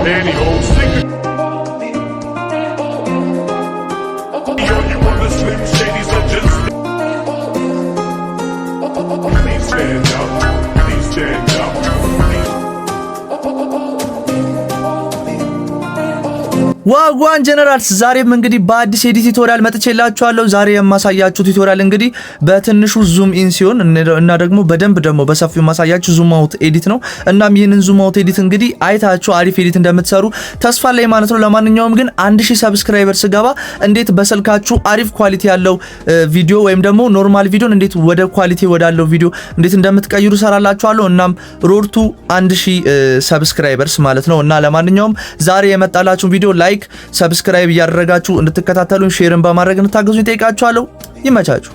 Any old singer. Yo, you other Slim Shadys are just. Please stand up. Please stand up. ዋጓን ጀነራልስ ዛሬም እንግዲህ በአዲስ ኤዲቶሪያል መጥቼላችኋለሁ። ዛሬ የማሳያችሁ ቱቶሪያል እንግዲህ በትንሹ ዙም ኢን ሲሆን እና ደግሞ በደንብ ደግሞ በሰፊው ማሳያችሁ ዙም አውት ኤዲት ነው። እናም ይሄንን ዙም አውት ኤዲት እንግዲህ አይታችሁ አሪፍ ኤዲት እንደምትሰሩ ተስፋ ላይ ማለት ነው። ለማንኛውም ግን 1000 ሰብስክራይበር ስገባ እንዴት በስልካችሁ አሪፍ ኳሊቲ ያለው ቪዲዮ ወይም ደግሞ ኖርማል ቪዲዮን እንዴት ወደ ኳሊቲ ወዳለው ቪዲዮ እንዴት እንደምትቀይሩ ሰራላችኋለሁ። እናም ሮድ ቱ 1000 ሰብስክራይበርስ ማለት ነው። እና ለማንኛውም ዛሬ የመጣላችሁ ቪዲዮ ላይክ ሰብስክራይብ ያደረጋችሁ እንድትከታተሉን ሼርን በማድረግ እንድታገዙኝ ጠይቃችኋለሁ። ይመቻችሁ።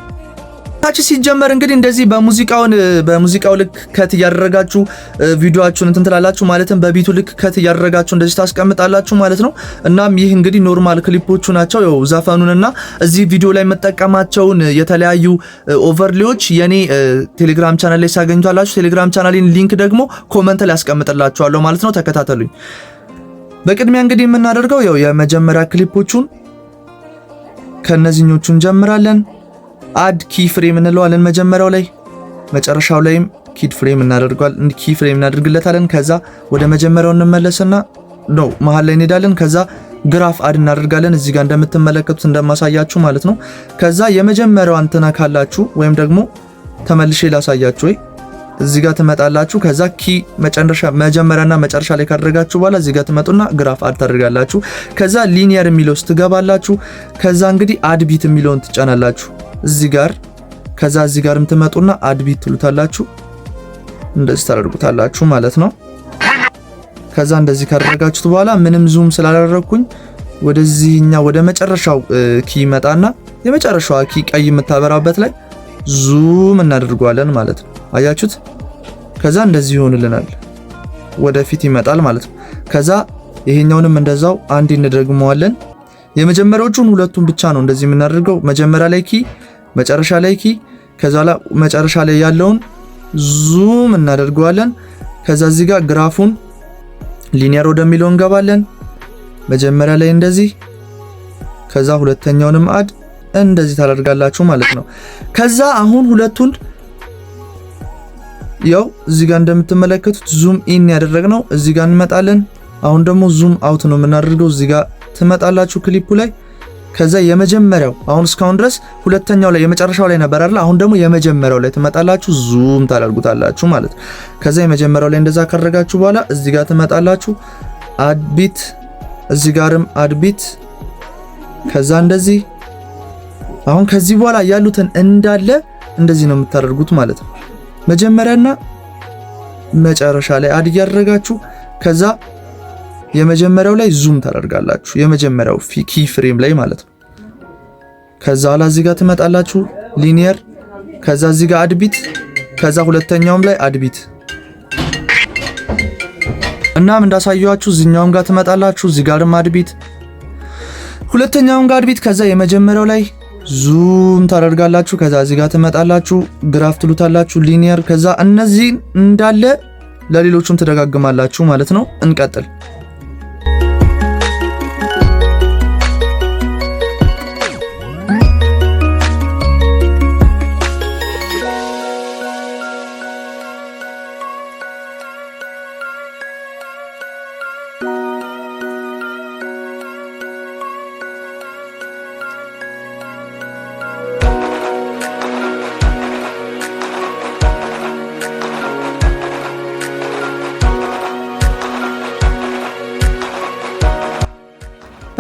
ታች ሲጀመር እንግዲህ እንደዚህ በሙዚቃው ልክ ከት ያደረጋችሁ ቪዲዮአችሁን እንትን ትላላችሁ ማለትም በቢቱ ልክ ከት ያደረጋችሁ እንደዚህ ታስቀምጣላችሁ ማለት ነው። እናም ይህ እንግዲህ ኖርማል ክሊፖቹ ናቸው። ያው ዘፈኑንና እዚህ ቪዲዮ ላይ መጠቀማቸውን የተለያዩ ኦቨርሌዎች የኔ ቴሌግራም ቻናል ላይ ሳገኙታላችሁ። ቴሌግራም ቻናሌን ሊንክ ደግሞ ኮሜንት ላይ አስቀምጥላችኋለሁ ማለት ነው። ተከታተሉኝ። በቅድሚያ እንግዲህ የምናደርገው ያው የመጀመሪያ ክሊፖቹን ከነዚህኞቹ እንጀምራለን። አድ ኪ ፍሬም እንለዋለን መጀመሪያው ላይ፣ መጨረሻው ላይም ኪድ ፍሬም እናደርጋለን። ኪ ፍሬም እናደርግለታለን። ከዛ ወደ መጀመሪያው እንመለስና ነው መሃል ላይ እንሄዳለን። ከዛ ግራፍ አድ እናደርጋለን እዚህ ጋር እንደምትመለከቱት እንደማሳያችሁ ማለት ነው። ከዛ የመጀመሪያው አንተና ካላችሁ ወይም ደግሞ ተመልሼ ላሳያችሁ ወይ እዚህ ጋር ትመጣላችሁ። ከዛ ኪ መጀመሪያና መጨረሻ ላይ ካደረጋችሁ በኋላ እዚህ ጋር ትመጡና ግራፍ አድ ታደርጋላችሁ። ከዛ ሊኒየር የሚለው ትገባላችሁ። ከዛ እንግዲህ አድ ቢት የሚለውን ትጫናላችሁ እዚህ ጋር። ከዛ እዚህ ጋርም ትመጡና አድ ቢት ትሉታላችሁ። እንደዚህ ታደርጉታላችሁ ማለት ነው። ከዛ እንደዚህ ካደረጋችሁት በኋላ ምንም ዙም ስላላደረኩኝ ወደዚህኛ ወደ መጨረሻው ኪ መጣና የመጨረሻዋ ኪ ቀይ የምታበራበት ላይ ዙም እናደርገዋለን ማለት ነው። አያችሁት? ከዛ እንደዚህ ይሆንልናል፣ ወደፊት ይመጣል ማለት ነው። ከዛ ይሄኛውንም እንደዛው አንድ እንደግመዋለን። የመጀመሪያዎቹን ሁለቱን ብቻ ነው እንደዚህ የምናደርገው። መጀመሪያ ላይ ኪ፣ መጨረሻ ላይ ኪ፣ ከዛ መጨረሻ ላይ ያለውን ዙም እናደርገዋለን። ከዛ እዚህ ጋር ግራፉን ሊኒየር ወደሚለው እንገባለን። መጀመሪያ ላይ እንደዚህ፣ ከዛ ሁለተኛውንም አድ እንደዚህ ታደርጋላችሁ ማለት ነው። ከዛ አሁን ሁለቱን ያው እዚህ ጋር እንደምትመለከቱት ዙም ኢን ያደረግነው እዚህ ጋር እንመጣለን። አሁን ደግሞ ዙም አውት ነው የምናደርገው። እዚህ ጋር ትመጣላችሁ ክሊፑ ላይ። ከዛ የመጀመሪያው አሁን እስካሁን ድረስ ሁለተኛው ላይ የመጨረሻው ላይ ነበር አይደል? አሁን ደግሞ የመጀመሪያው ላይ ትመጣላችሁ ዙም ታደርጉታላችሁ ማለት ነው። ከዛ የመጀመሪያው ላይ እንደዛ ካደረጋችሁ በኋላ እዚህ ጋር ትመጣላችሁ አድ ቢት፣ እዚህ ጋርም አድ ቢት። ከዛ እንደዚህ አሁን ከዚህ በኋላ ያሉትን እንዳለ እንደዚህ ነው የምታደርጉት ማለት ነው። መጀመሪያና መጨረሻ ላይ አድ ያደረጋችሁ ከዛ የመጀመሪያው ላይ ዙም ታደርጋላችሁ፣ የመጀመሪያው ኪ ፍሬም ላይ ማለት ነው። ከዛ ኋላ እዚህ ጋር ትመጣላችሁ ሊኒየር፣ ከዛ እዚህ ጋር አድ ቢት፣ ከዛ ሁለተኛውም ላይ አድ ቢት። እናም እንዳሳየዋችሁ እዚህኛውም ጋር ትመጣላችሁ፣ እዚህ ጋርም አድ ቢት፣ ሁለተኛውም ጋር አድ ቢት። ከዛ የመጀመሪያው ላይ ዙም ታደርጋላችሁ። ከዛ እዚህ ጋር ትመጣላችሁ ግራፍ ትሉታላችሁ ሊኒየር። ከዛ እነዚህ እንዳለ ለሌሎቹም ትደጋግማላችሁ ማለት ነው። እንቀጥል።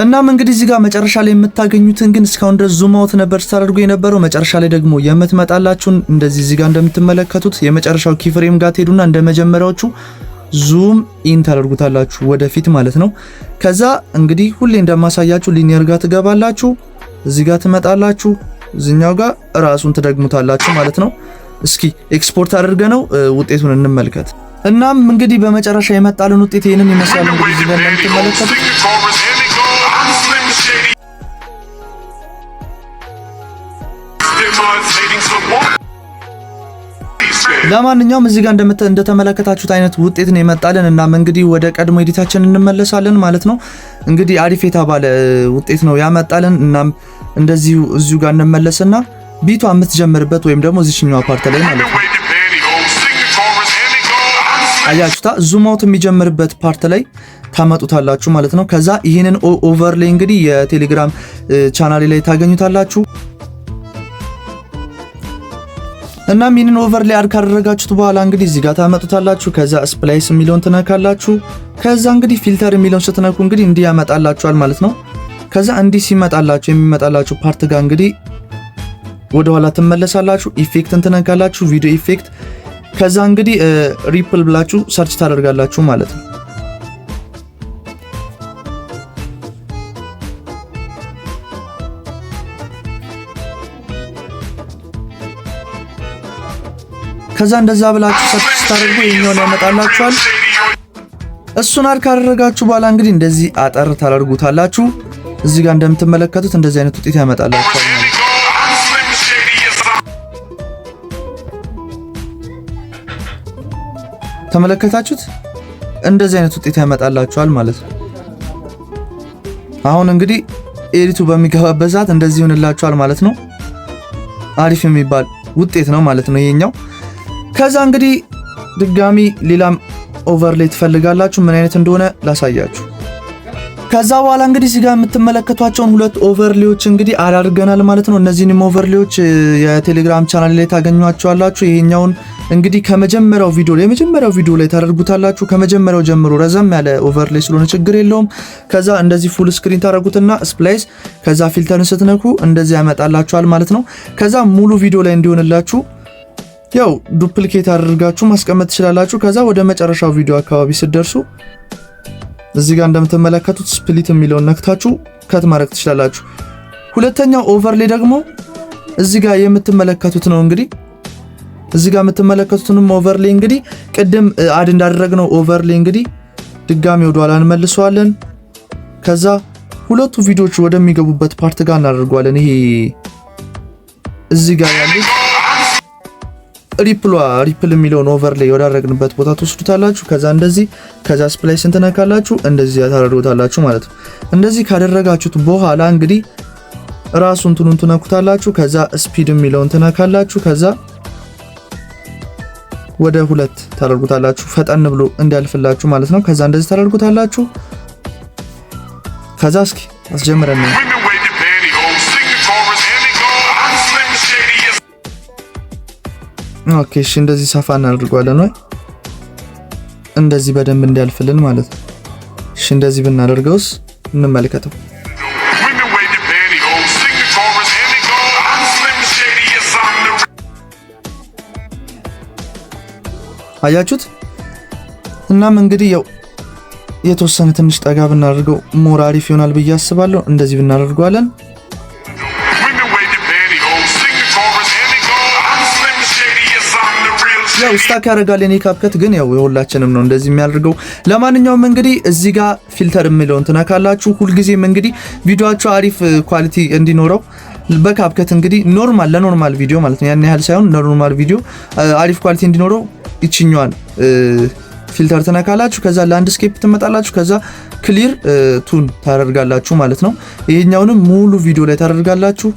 እናም እንግዲህ እዚህ ጋር መጨረሻ ላይ የምታገኙትን ግን እስካሁን ድረስ ዙም አውት ነበር ስታደርጉ የነበረው። መጨረሻ ላይ ደግሞ የምትመጣላችሁን እንደዚህ እዚህ ጋር እንደምትመለከቱት የመጨረሻው ኪ ፍሬም ጋር ትሄዱና እንደመጀመሪያዎቹ ዙም ኢን ታደርጉታላችሁ ወደፊት ማለት ነው። ከዛ እንግዲህ ሁሌ እንደማሳያችሁ ሊኒየር ጋር ትገባላችሁ፣ እዚህ ጋር ትመጣላችሁ፣ እዚህኛው ጋር ራሱን ትደግሙታላችሁ ማለት ነው። እስኪ ኤክስፖርት አድርገነው ውጤቱን እንመልከት። እናም እንግዲህ በመጨረሻ የመጣልን ውጤት ይሄንን ይመስላል። እንግዲህ እዚህ ጋር እንደምትመለከቱት ለማንኛውም እዚህ ጋር እንደተመለከታችሁት አይነት ውጤት ነው የመጣልን። እናም እንግዲህ ወደ ቀድሞ ኤዲታችን እንመለሳለን ማለት ነው። እንግዲህ አሪፍ የተባለ ውጤት ነው ያመጣልን። እናም እንደዚሁ እዚሁ ጋር እንመለስና ቢቷ የምትጀምርበት ወይም ደግሞ እዚህኛው ፓርት ላይ ማለት ነው አያችሁታ ዙም አውት የሚጀምርበት ፓርት ላይ ታመጡታላችሁ ማለት ነው። ከዛ ይህንን ኦቨርሌይ እንግዲህ የቴሌግራም ቻናሌ ላይ ታገኙታላችሁ። እናም ይህንን ኦቨርሌይ አድ ካደረጋችሁት በኋላ እንግዲህ እዚህ ጋር ታመጡታላችሁ። ከዛ ስፕላይስ የሚለውን ትነካላችሁ። ከዛ እንግዲህ ፊልተር የሚለውን ስትነኩ እንግዲህ እንዲህ ያመጣላችኋል ማለት ነው። ከዛ እንዲህ ሲመጣላችሁ የሚመጣላችሁ ፓርት ጋር እንግዲህ ወደ ኋላ ትመለሳላችሁ። ኢፌክትን ትነካላችሁ፣ ቪዲዮ ኢፌክት። ከዛ እንግዲህ ሪፕል ብላችሁ ሰርች ታደርጋላችሁ ማለት ነው። ከዛ እንደዛ ብላችሁ ሰርች ታደርጉ ይሄኛውን ያመጣላችኋል። እሱን አድ ካደረጋችሁ በኋላ እንግዲህ እንደዚህ አጠር ታደርጉታላችሁ። እዚህ ጋር እንደምትመለከቱት እንደዚህ አይነት ውጤት ያመጣላችኋል ማለት ነው። ተመለከታችሁት? እንደዚህ አይነት ውጤት ያመጣላችኋል ማለት ነው። አሁን እንግዲህ ኤዲቱ በሚገባበት ሰዓት እንደዚህ ይሆንላችኋል ማለት ነው። አሪፍ የሚባል ውጤት ነው ማለት ነው ይሄኛው። ከዛ እንግዲህ ድጋሚ ሌላም ኦቨርሌይ ትፈልጋላችሁ። ምን አይነት እንደሆነ ላሳያችሁ። ከዛ በኋላ እንግዲህ እዚህ ጋር የምትመለከቷቸውን ሁለት ኦቨርሌዎች እንግዲህ አድርገናል ማለት ነው። እነዚህንም ኦቨርሌዎች የቴሌግራም ቻናል ላይ ታገኟቸዋላችሁ። ይሄኛውን እንግዲህ የመጀመሪያው ቪዲዮ ላይ ታደርጉታላችሁ። ከመጀመሪያው ጀምሮ ረዘም ያለ ኦቨርሌይ ስለሆነ ችግር የለውም። ከዛ እንደዚህ ፉል ስክሪን ታደርጉትና ስፕላይስ፣ ከዛ ፊልተርን ስትነኩ እንደዚህ ያመጣላችኋል ማለት ነው። ከዛ ሙሉ ቪዲዮ ላይ እንዲሆንላችሁ ያው ዱፕሊኬት አድርጋችሁ ማስቀመጥ ትችላላችሁ። ከዛ ወደ መጨረሻው ቪዲዮ አካባቢ ስትደርሱ እዚህ ጋር እንደምትመለከቱት ስፕሊት የሚለውን ነክታችሁ ከት ማድረግ ትችላላችሁ። ሁለተኛው ኦቨርሌይ ደግሞ እዚህ ጋር የምትመለከቱት ነው። እንግዲህ እዚህ ጋር የምትመለከቱትንም ኦቨርሌይ እንግዲህ ቅድም አድ እንዳደረግነው ኦቨርሌይ እንግዲህ ድጋሚ ወደ ኋላ እንመልሰዋለን። ከዛ ሁለቱ ቪዲዮዎች ወደሚገቡበት ፓርት ጋር እናደርገዋለን። ይሄ እዚህ ጋር ያለው ሪፕል የሚለውን ኦቨርሌይ ወዳረግንበት ቦታ ትወስዱታላችሁ። ከዛ እንደዚህ ከዛ ስፕላይስን ትነካላችሁ፣ እንደዚህ ታደርጉታላችሁ ማለት ነው። እንደዚህ ካደረጋችሁት በኋላ እንግዲህ ራሱን እንትኑን ትነኩታላችሁ። ከዛ ስፒድ የሚለውን ትነካላችሁ። ከዛ ወደ 2 ታደርጉታላችሁ፣ ፈጠን ብሎ እንዲያልፍላችሁ ማለት ነው። ከዛ እንደዚህ ታደርጉታላችሁ። ከዛ እስኪ አስጀምረን ነው ኦኬ። እሺ እንደዚህ ሰፋ እናደርገዋለን ወይ እንደዚህ በደንብ እንዲያልፍልን ማለት ነው። እሺ እንደዚህ ብናደርገውስ እንመልከተው። አያችሁት? እናም እንግዲህ ያው የተወሰነ ትንሽ ጠጋ ብናደርገው ሞር አሪፍ ይሆናል ብዬ አስባለሁ። እንደዚህ ብናደርገዋለን። ያው ስታክ ያደርጋል የኔ ካፕከት ግን ያው የሁላችንም ነው እንደዚህ የሚያደርገው። ለማንኛውም እንግዲህ እዚህ ጋር ፊልተር የሚለውን ትነካላችሁ። ሁልጊዜም እንግዲህ ቪዲዮአችሁ አሪፍ ኳሊቲ እንዲኖረው በካፕከት እንግዲህ ለኖርማል ቪዲዮ ማለት ነው ያን ያህል ሳይሆን ለኖርማል ቪዲዮ አሪፍ ኳሊቲ እንዲኖረው ይችኛዋን ፊልተር ትነካላችሁ። ከዛ ላንድስኬፕ ትመጣላችሁ። ከዛ ክሊር ቱን ታደርጋላችሁ ማለት ነው። ይሄኛውንም ሙሉ ቪዲዮ ላይ ታደርጋላችሁ።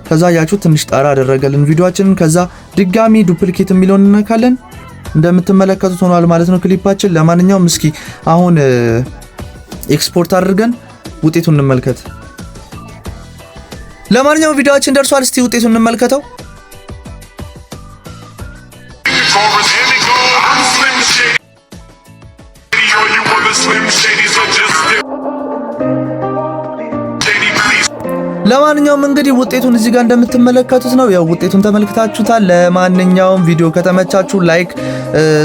ከዛ ያችሁ ትንሽ ጣራ አደረገልን ቪዲዮአችንን። ከዛ ድጋሚ ዱፕሊኬት የሚለውን እንነካለን። እንደምትመለከቱት ሆኗል ማለት ነው ክሊፓችን። ለማንኛውም እስኪ አሁን ኤክስፖርት አድርገን ውጤቱን እንመልከት። ለማንኛውም ቪዲዮአችን ደርሷል። እስቲ ውጤቱን እንመልከተው። ለማንኛውም እንግዲህ ውጤቱን እዚህ ጋር እንደምትመለከቱት ነው። ያው ውጤቱን ተመልክታችሁታል። ለማንኛውም ቪዲዮ ከተመቻችሁ ላይክ፣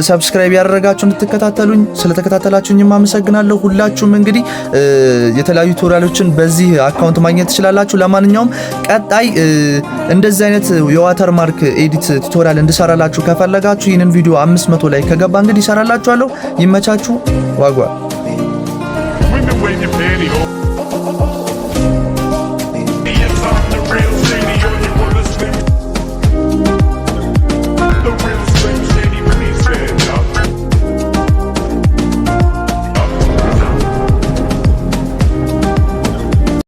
ሰብስክራይብ ያደረጋችሁ እንድትከታተሉኝ ስለተከታተላችሁኝም አመሰግናለሁ። ሁላችሁም እንግዲህ የተለያዩ ቱቶሪያሎችን በዚህ አካውንት ማግኘት ትችላላችሁ። ለማንኛውም ቀጣይ እንደዚህ አይነት የዋተር ማርክ ኤዲት ቱቶሪያል እንድሰራላችሁ ከፈለጋችሁ ይህንን ቪዲዮ 500 ላይ ከገባ እንግዲህ ይሰራላችኋለሁ። ይመቻችሁ። ዋጓ